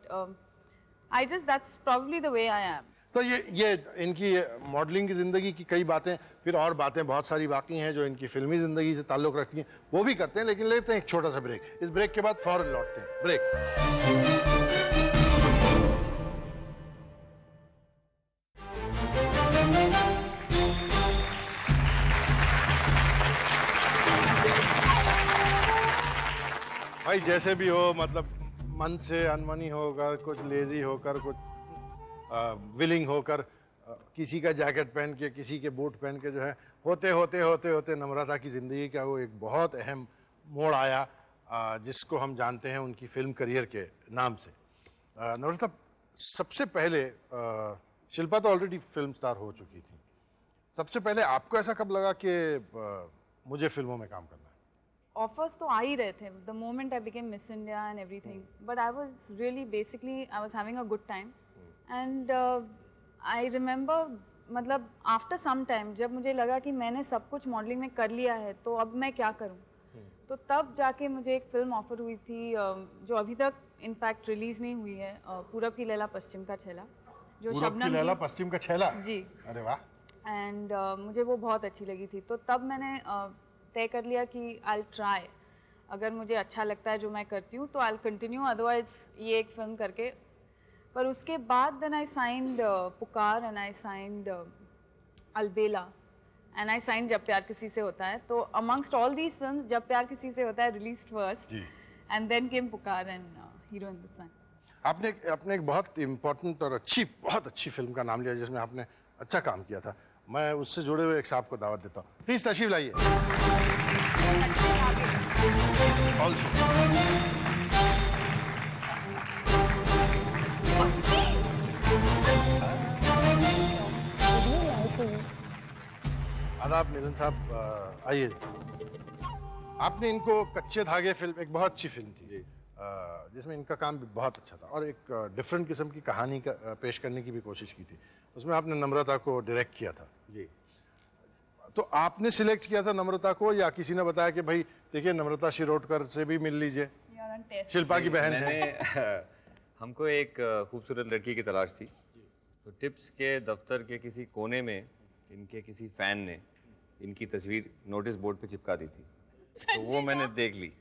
that's probably the way I am. तो ये इनकी modelling की ज़िंदगी की कई बातें, फिर और बातें बहुत सारी बाकी हैं जो इनकी फिल्मी ज़िंदगी से ताल्लुक़ रखती हैं, वो भी करते हैं. लेकिन लेते हैं एक छोटा सा ब्रेक. इस ब्रेक के बाद फौरन लौटते हैं. ब्रेक. भाई जैसे भी हो, मतलब मन से अनमनी होकर, कुछ लेजी होकर, कुछ विलिंग होकर, किसी का जैकेट पहन के, किसी के बूट पहन के, जो है होते होते नम्रता की ज़िंदगी का वो एक बहुत अहम मोड़ आया, जिसको हम जानते हैं उनकी फिल्म करियर के नाम से. नम्रता, सबसे पहले शिल्पा तो ऑलरेडी फिल्म स्टार हो चुकी थी, सबसे पहले आपको ऐसा कब लगा कि मुझे फिल्मों में काम करना है? Offers तो आ ही रहे थे. The moment I became Miss India and everything, but I was really basically I was having a good time. And I remember, मतलब after some time, जब मुझे लगा कि मैंने सब कुछ मॉडलिंग में कर लिया है, तो अब मैं क्या करूं? तो तब जाके मुझे एक फिल्म ऑफर हुई थी जो अभी तक इनफैक्ट रिलीज नहीं हुई है, पूरब की लैला पश्चिम का छैला, जो शबनम की लैला पश्चिम का छैला जी. अरे वाह. एंड मुझे वो बहुत अच्छी लगी थी. तो तब मैंने तय कर लिया कि आई ट्राई, अगर मुझे अच्छा लगता है जो मैं करती हूँ तो आई कंटिन्यू, अदरवाइज ये एक फिल्म करके. पर उसके बाद देन आई साइंड पुकार and I signed Albela and I signed जब प्यार किसी से होता है. तो अमंगस्ट ऑल दीज फिल्म्स जब प्यार किसी से होता है release first and then came Pukar and hero Hindustan. आपने एक बहुत इम्पोर्टेंट और बहुत अच्छी फिल्म का नाम लिया जिसमें आपने अच्छा काम किया था. मैं उससे जुड़े हुए एक साहब को दावत देता हूँ. प्लीज तशरीफ लाइए. आदाब मिलन साहब, आइए. आपने इनको कच्चे धागे फिल्म, एक बहुत अच्छी फिल्म थी जिसमें इनका काम भी बहुत अच्छा था और एक डिफरेंट किस्म की कहानी का पेश करने की भी कोशिश की थी. उसमें आपने नम्रता को डायरेक्ट किया था जी. तो आपने सिलेक्ट किया था नम्रता को या किसी ने बताया कि भाई देखिए नम्रता शिरोडकर से भी मिल लीजिए, शिल्पा की बहन है? हमको एक खूबसूरत लड़की की तलाश थी, तो टिप्स के दफ्तर के किसी कोने में इनके किसी फैन ने इनकी तस्वीर नोटिस बोर्ड पे चिपका दी थी, तो वो मैंने देख ली।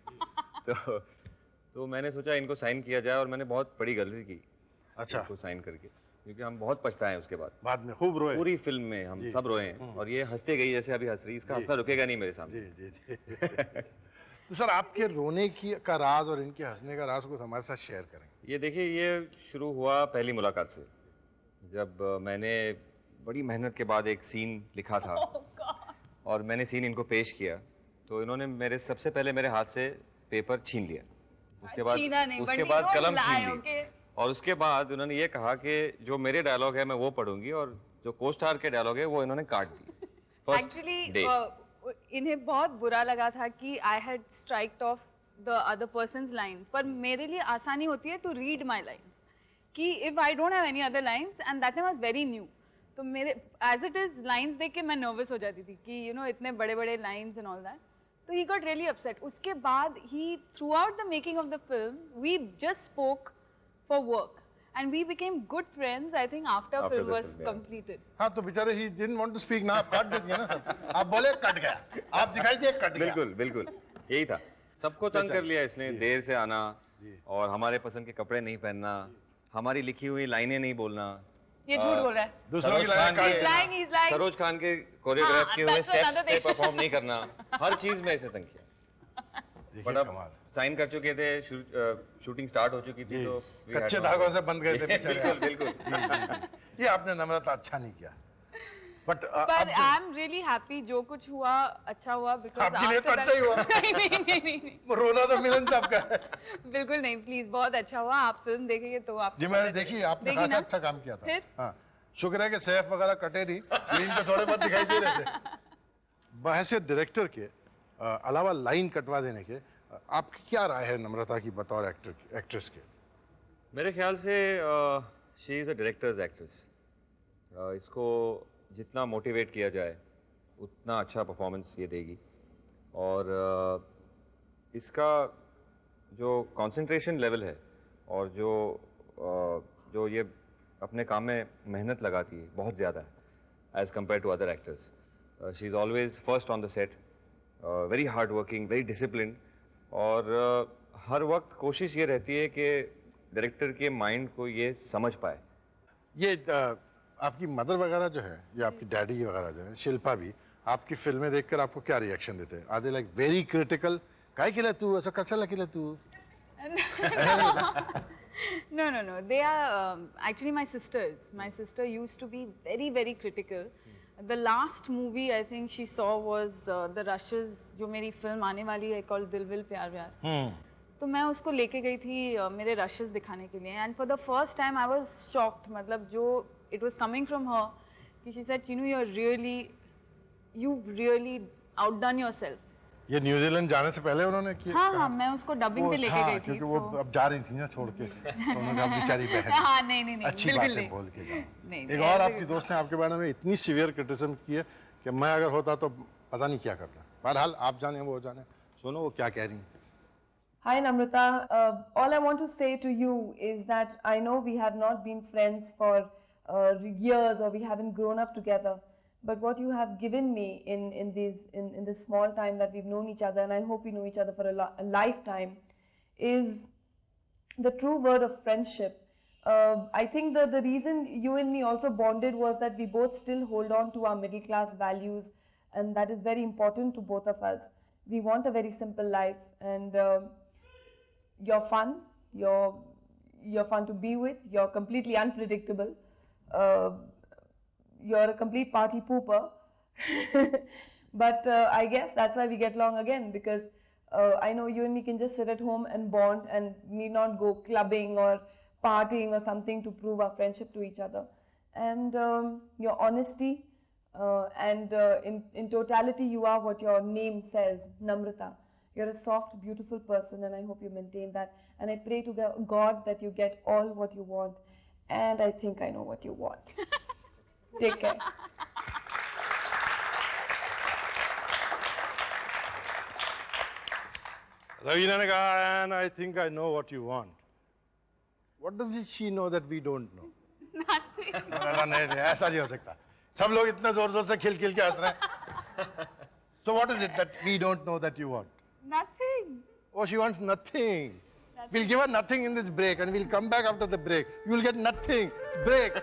तो मैंने सोचा इनको साइन किया जाए, और मैंने बहुत बड़ी गलती की अच्छा इनको साइन करके, क्योंकि हम बहुत पछताए उसके बाद में खूब रोए, पूरी फिल्म में हम सब रोए हैं, और ये हंसते गई जैसे अभी हंस रही, इसका हंसना रुकेगा नहीं मेरे सामने। जी जी जी। तो सर आपके रोने की का राज और इनके हंसने का राज को हमारे साथ शेयर करेंगे? ये देखिए, ये शुरू हुआ पहली मुलाकात से, जब मैंने बड़ी मेहनत के बाद एक सीन लिखा था और मैंने सीन इनको पेश किया, तो इन्होंने सबसे पहले मेरे हाथ से पेपर छीन लिया, उसके बाद कलम छीन ली, और उसके बाद उन्होंने ये कहा कि जो मेरे डायलॉग है मैं वो पढ़ूंगी, और जो को स्टार के डायलॉग है वो इन्होंने काट दिए। एक्चुअली इन्हें बहुत बुरा लगा था कि I had स्ट्राइक्ड of the other persons line, पर मेरे लिए आसानी होती है टू रीड माई लाइन, कि if I don't have any other lines, and that was very new, तो मेरे एज इट इज लाइन्स देख के मैं नर्वस हो जाती थी कि यू नो इतने बड़े बड़े लाइन्स एंड ऑल दैट, तो ही गॉट रियली अपसेट। उसके बाद ही throughout the making of the film we just spoke for work and we became good friends, I think, after film was completed. हाँ, तो बेचारे he didn't want to speak ना, आप काट देती है ना सर, आप बोले कट गया, आप दिखाई दिए कट गया। बिल्कुल बिल्कुल यही था, सबको तंग कर लिया इसने, देर से आना और हमारे पसंद के कपड़े नहीं पहनना, हमारी लिखी हुई लाइनें नहीं बोलना, ये झूठ बोल रहा है, दूसरों की लाइन सरोज खान के कोरियोग्राफ किए हुए स्टेप्स पे परफॉर्म नहीं करना, हर चीज में इसने तंग किया। बट अब साइन कर चुके थे, शूटिंग स्टार्ट हो चुकी थी, तो कच्चे धागों से बंध गए थे बेचारे। बिल्कुल बिल्कुल। ये आपने नम्रता अच्छा नहीं किया, but I am really happy, जो कुछ हुआ अच्छा हुआ, बिकॉज़ आपके लिए तो अच्छा ही हुआ। नहीं, रोना तो मिलन साहब का है। बिल्कुल नहीं, प्लीज, बहुत अच्छा हुआ, आप फिल्म देखेंगे तो आप। जी मैंने देखी, आपने खासा अच्छा काम किया था। हाँ, शुक्र है कि सैफ वगैरह कटे नहीं, स्क्रीन पे थोड़े बहुत दिखाई दे रहे थे। बहैसियत डायरेक्टर के अलावा लाइन कटवा देने के आपकी क्या राय है नम्रता की बतौर एक्ट्रेस के? मेरे ख्याल से she is a directors actress, इसको जितना मोटिवेट किया जाए उतना अच्छा परफॉर्मेंस ये देगी, और इसका जो कंसंट्रेशन लेवल है और जो ये अपने काम में मेहनत लगाती है बहुत ज़्यादा है as compared to other actors. She is always first on the set, very hard working, very discipline, और हर वक्त कोशिश ये रहती है कि डायरेक्टर के माइंड को ये समझ पाए। ये आपकी मदर वगैरह जो है, या आपकी डैडी वगैरह जो है, शिल्पा भी आपकी फिल्में देखकर आपको क्या रिएक्शन देते हैं? Are they like very critical, काय केलं तू, असं कशाला केलं तू? No, they are actually my sisters. My sister used to be very, very critical. The last movie I think she saw was The Rushes, जो मेरी फिल्म आने वाली है called दिल विल प्यार व्यार। तो मैं उसको लेके गई थी मेरे रशेस दिखाने के लिए, and for the first time I was shocked, मतलब जो it was coming from her, कि she said, Chinu, you've really outdone yourself. ये न्यूजीलैंड जाने से पहले उन्होंने किया? हाँ, मैं उसको डबिंग पे लेके गई थी, क्योंकि वो अब जा रही थी ना छोड़ के, तो उन्होंने कहा बेचारी बहन। हाँ, नहीं, अच्छी बातें बोल के जाओ। एक और आपकी दोस्त ने आपके बारे में इतनी सीवियर क्रिटिसिज्म की है कि मैं अगर होता तो पता नहीं क्या करता। बहरहाल आप जाने वो जाने, सुनो वो क्या कह रही हैं। Hi Namrata, all I want to say to you is that I know we have not been friends for years, or we haven't grown up together. But what you have given me in this small time that we've known each other, and I hope we know each other for a lifetime, is the true word of friendship. I think that the reason you and me also bonded was that we both still hold on to our middle class values, and that is very important to both of us. We want a very simple life, and you're fun. You're fun to be with. You're completely unpredictable. You're a complete party pooper. But I guess that's why we get along again, because I know you and me can just sit at home and bond and need not go clubbing or partying or something to prove our friendship to each other. And your honesty and in totality, you are what your name says, Namrata. You're a soft, beautiful person, and I hope you maintain that. And I pray to God that you get all what you want. And I think I know what you want. Take care. Raveena ने कहा, and I think I know what you want. What does she know that we don't know? Nothing. नहीं, ऐसा नहीं हो सकता. सब लोग इतना जोर से खिल के हंस रहे हैं. So what is it that we don't know that you want? Nothing. Oh, she wants nothing. We'll give her nothing in this break and we'll come back after the break. You will get nothing. Break.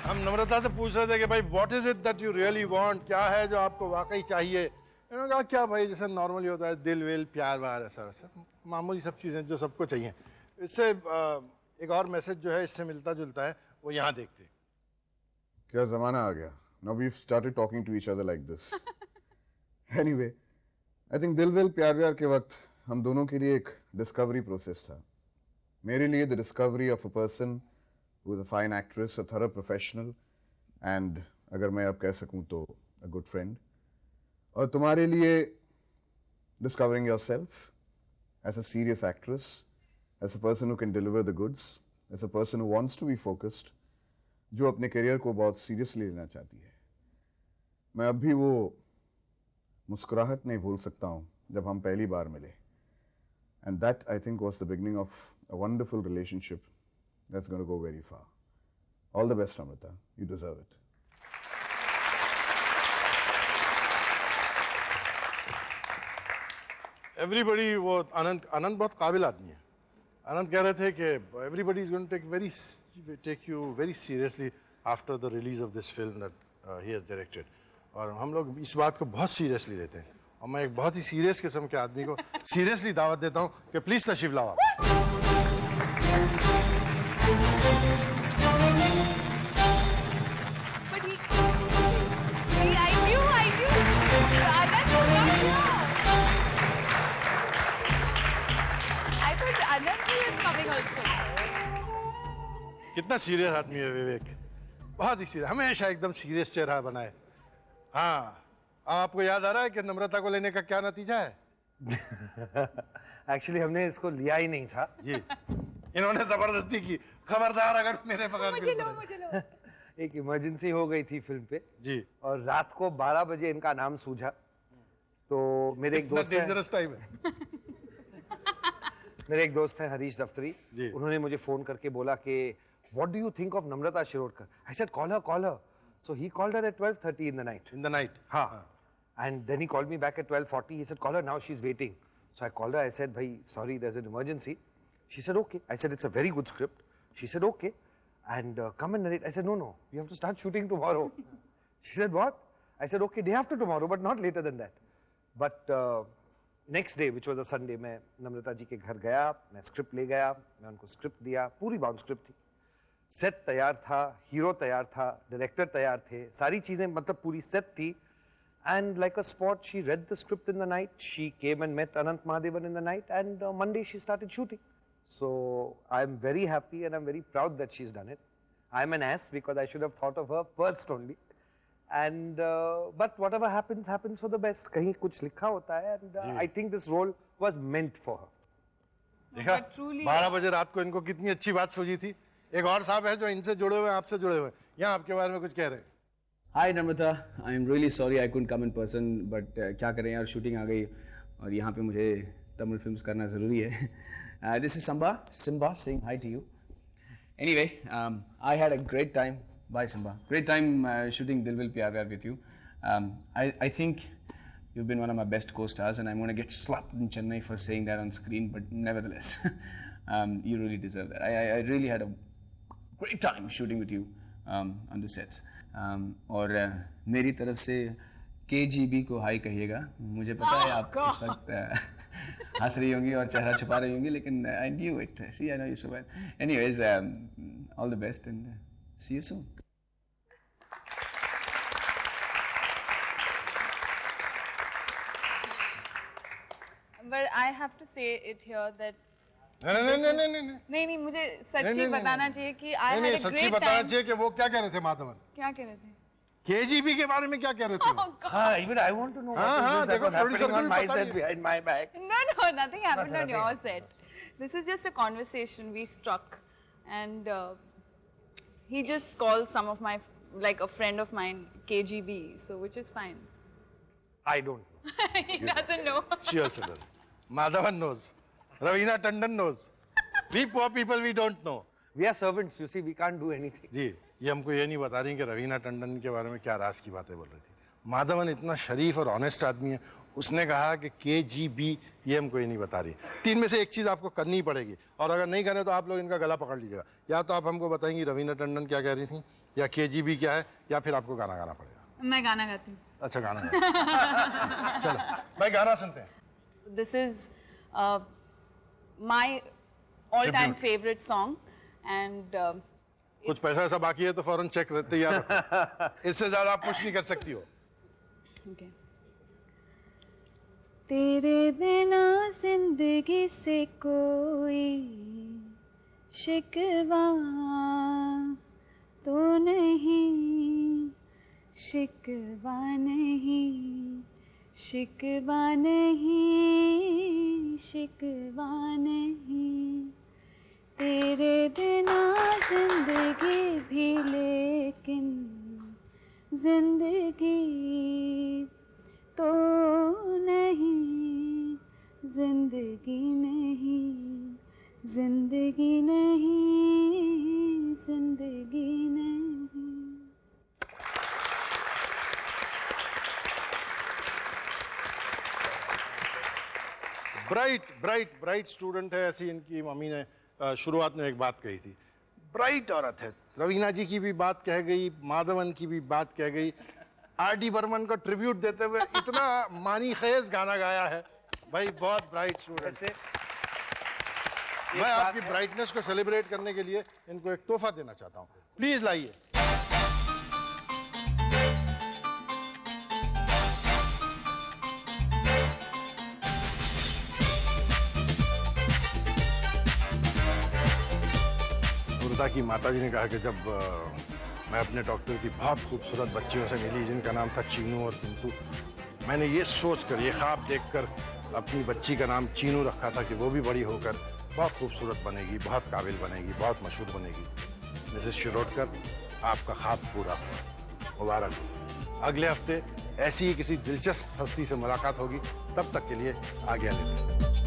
हम नम्रता से पूछ रहे थे कि भाई what is it that you really want, क्या है जो आपको वाकई चाहिए. इन्होंने कहा क्या भाई, जैसे नॉर्मली होता है दिल विल प्यार वार ऐसा वैसा मामूली सब चीज़ें जो सबको चाहिए. इससे एक और मैसेज जो है इससे मिलता जुलता है, वो यहाँ देखते. क्या ज़माना आ गया. Now we've started talking to each other like this. Anyway, I think दिल विल प्यार व्यार के वक्त हम दोनों के लिए एक डिस्कवरी प्रोसेस था. मेरे लिए the discovery of a person who is a fine actress, a thorough professional, and अगर मैं अब कह सकूं तो a good friend. और तुम्हारे लिए discovering yourself as a serious actress, as a person who can deliver the goods, as a person who wants to be focused, जो अपने करियर को बहुत सीरियसली लेना चाहती है. मैं अब भी वो मुस्कुराहट नहीं भूल सकता हूँ जब हम पहली बार मिले. And that I think was the beginning of a wonderful relationship that's going to go very far. All the best, Amrita. You deserve it. Everybody, वो अनंत बहुत काबिल आदमी है. अनंत कह रहे थे कि everybody is going to take you very seriously after the release of this film that he has directed. और हम लोग इस बात को बहुत सीरियसली लेते हैं. और मैं एक बहुत ही सीरियस किस्म के आदमी को सीरियसली दावत देता हूँ कि प्लीज तशरीफ लाओ. कितना सीरियस आदमी है विवेक, बहुत ही सीरियस, हमेशा एकदम सीरियस चेहरा बनाए. हाँ, आपको याद आ रहा है कि नम्रता को लेने का क्या नतीजा है? एक्चुअली हमने इसको लिया ही नहीं था जी. इन्होंने जबरदस्ती की. खबरदार अगर मेरे पकड़ मुझे लो. एक इमरजेंसी हो गई थी फिल्म पे जी, और रात को 12 बजे इनका नाम सूझा. तो मेरे एक दोस्त डेंजरस टाइम है. मेरे एक दोस्त है हरीश दफ्तरी, उन्होंने मुझे फोन करके बोला कि what do you think of Namrata Shirodkar. I said call her. So he called her at 12:30 in the night. In the night. हाँ. And then he called me back at 12:40. He said, call her now, she's waiting. So I called her. I said, bhai, sorry, there's an emergency. She said, okay. I said, it's a very good script. She said, okay. And come and narrate. I said, no, we have to start shooting tomorrow. She said, what? I said, okay, day after tomorrow, but not later than that. But next day, which was a Sunday, मैं नम्रता जी के घर गया, मैं script ले गया, मैं उनको script दिया, पूरी बाउंड स्क्रिप्ट थी. सेट तैयार था, हीरो तैयार था, डायरेक्टर तैयार थे, सारी चीजें मतलब पूरी सेट थी. And like a spot she read the script in the night. She came and met Anant Mahadevan in the night and Monday she started shooting. So I am very happy and I am very proud that she has done it. I am an ass because I should have thought of her first only. And but whatever happens happens for the best. कहीं कुछ लिखा होता है and I think this role was meant for her. देखा 12 बजे रात को इनको कितनी अच्छी बात सूझी थी. एक और साहब है जो इनसे जुड़े हुए हैं, आपसे जुड़े हुए हैं, यहाँ आपके बारे में कुछ कह रहे हैं. Hi Namrata, I am really sorry I couldn't come in person, but क्या करें यार, शूटिंग आ गई और यहाँ पे मुझे तमिल फिल्म्स करना ज़रूरी है. This is Simba saying hi to you. Anyway, I had a great time. Bye Simba. Great time shooting Dil Vil Pyaar Vyaar with you. I think you've been one of my best co-stars and I'm going to get slapped in Chennai for saying that on screen, but nevertheless, you really deserve that. I really had a great time shooting with you on the sets. और मेरी तरफ से KGB को high कहिएगा. मुझे पता है आप इस वक्त हंस रही होंगी और चेहरा छुपा रही होंगी, लेकिन I knew it. See, I know you so well. Anyways, all the best and see you soon. But I have to say it here that नहीं मुझे सच्ची बताना चाहिए कि I had a great time. सच्ची बताना चाहिए कि वो क्या कह रहे थे माधवन. क्या कह रहे थे? केजीबी के बारे में क्या कह रहे थे? हाँ, even I want to know what देखो was happening on my set behind my back. No, nothing happened on your set. This is just a conversation we struck, and he just calls some of my, like a friend of mine, KGB, so which is fine. I don't know. He doesn't know. She also doesn't. Madhavan knows. Raveena Tandon knows. We poor people, we don't know. We are servants, you see, we can't do anything. जी, ये हमको ये नहीं बता रही कि रवीना टंडन के बारे में क्या राज की बातें बोल रही थी। माधवन इतना शरीफ और ऑनेस्ट आदमी है, उसने कहा कि KGB, ये हमको ये नहीं बता रही। तीन में से एक चीज़ आपको करनी पड़ेगी, और अगर नहीं करें तो आप लोग इनका गला पकड़ लीजिएगा। या तो आप हमको बताएंगी रवीना टंडन क्या कह रही थी, या KGB क्या है, या फिर आपको गाना गाना पड़ेगा। मैं गाना गाती हूँ। अच्छा, गाना चलो भाई, गाना सुनते हैं। This is my all-time favorite song, and कुछ पैसा ऐसा बाकी है तो फौरन चेक तैयार रखो। इससे ज्यादा आप कुछ नहीं कर सकती हो। Okay. तेरे बिना जिंदगी से कोई शिकवा तो नहीं, शिकवा नहीं, शिकवा नहीं, शिकवा नहीं, तेरे बिना जिंदगी भी, लेकिन जिंदगी तो नहीं, जिंदगी नहीं, जिंदगी नहीं, जिंदगी नहीं। ब्राइट स्टूडेंट है, ऐसी इनकी मम्मी ने शुरुआत में एक बात कही थी। ब्राइट औरत है। रवीना जी की भी बात कह गई, माधवन की भी बात कह गई, RD बर्मन को ट्रिब्यूट देते हुए इतना मानी खेज गाना गाया है भाई, बहुत ब्राइट स्टूडेंट है। मैं आपकी ब्राइटनेस को सेलिब्रेट करने के लिए इनको एक तोहफा देना चाहता हूँ। प्लीज लाइए। अमृता की माताजी ने कहा कि जब मैं अपने डॉक्टर की बहुत खूबसूरत बच्चियों से मिली जिनका नाम था चीनू और पिंटू, मैंने ये सोचकर, ये ख्वाब देखकर अपनी बच्ची का नाम चीनू रखा था कि वो भी बड़ी होकर बहुत खूबसूरत बनेगी, बहुत काबिल बनेगी, बहुत मशहूर बनेगी। मिसेस शिरोडकर, आपका ख्वाब पूरा हो, मुबारक हो। अगले हफ्ते ऐसी ही किसी दिलचस्प हस्ती से मुलाकात होगी, तब तक के लिए आज्ञा लेते हैं।